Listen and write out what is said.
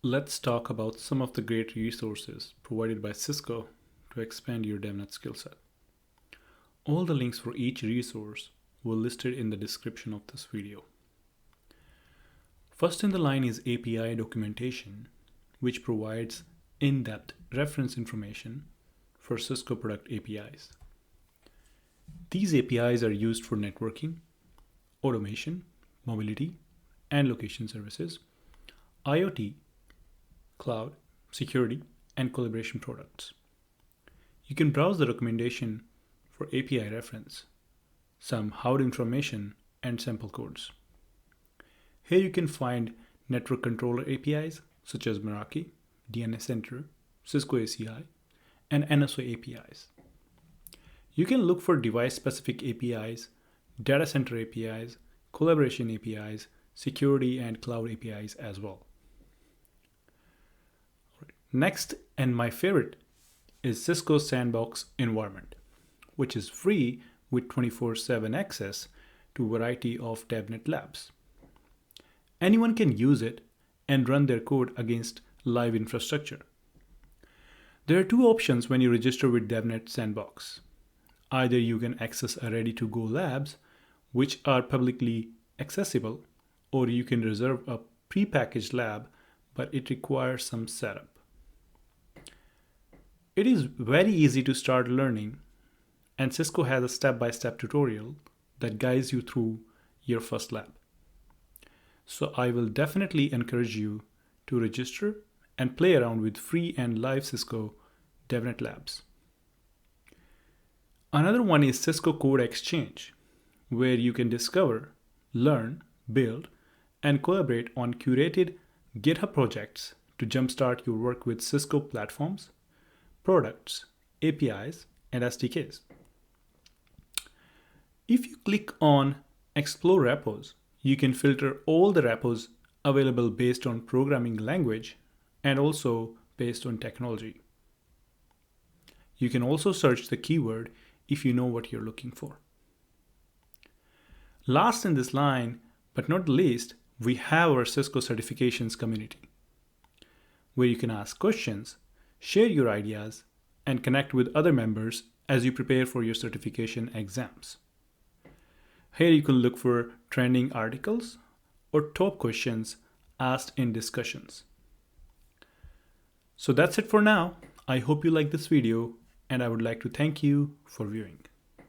Let's talk about some of the great resources provided by Cisco to expand your DevNet skill set. All the links for each resource were listed in the description of this video. First in the line is API documentation, which provides in-depth reference information for Cisco product APIs. These APIs are used for networking, automation, mobility, and location services, IoT, cloud, security, and collaboration products. You can browse the recommendation for API reference, some how-to information, and sample codes. Here you can find network controller APIs such as Meraki, DNS Center, Cisco ACI, and NSO APIs. You can look for device-specific APIs, data center APIs, collaboration APIs, security and cloud APIs as well. Next, and my favorite, is Cisco Sandbox environment, which is free with 24/7 access to a variety of DevNet labs. Anyone can use it and run their code against live infrastructure. There are two options when you register with DevNet Sandbox. Either you can access a ready-to-go labs, which are publicly accessible, or you can reserve a pre-packaged lab, but it requires some setup. It is very easy to start learning, and Cisco has a step-by-step tutorial that guides you through your first lab. So I will definitely encourage you to register and play around with free and live Cisco DevNet labs. Another one is Cisco Code Exchange, where you can discover, learn, build, and collaborate on curated GitHub projects to jumpstart your work with Cisco platforms, products, APIs, and SDKs. If you click on Explore Repos, you can filter all the repos available based on programming language and also based on technology. You can also search the keyword if you know what you're looking for. Last in this line, but not the least, we have our Cisco certifications community, where you can ask questions, share your ideas, and connect with other members as you prepare for your certification exams. Here you can look for trending articles or top questions asked in discussions. So that's it for now. I hope you like this video, and I would like to thank you for viewing.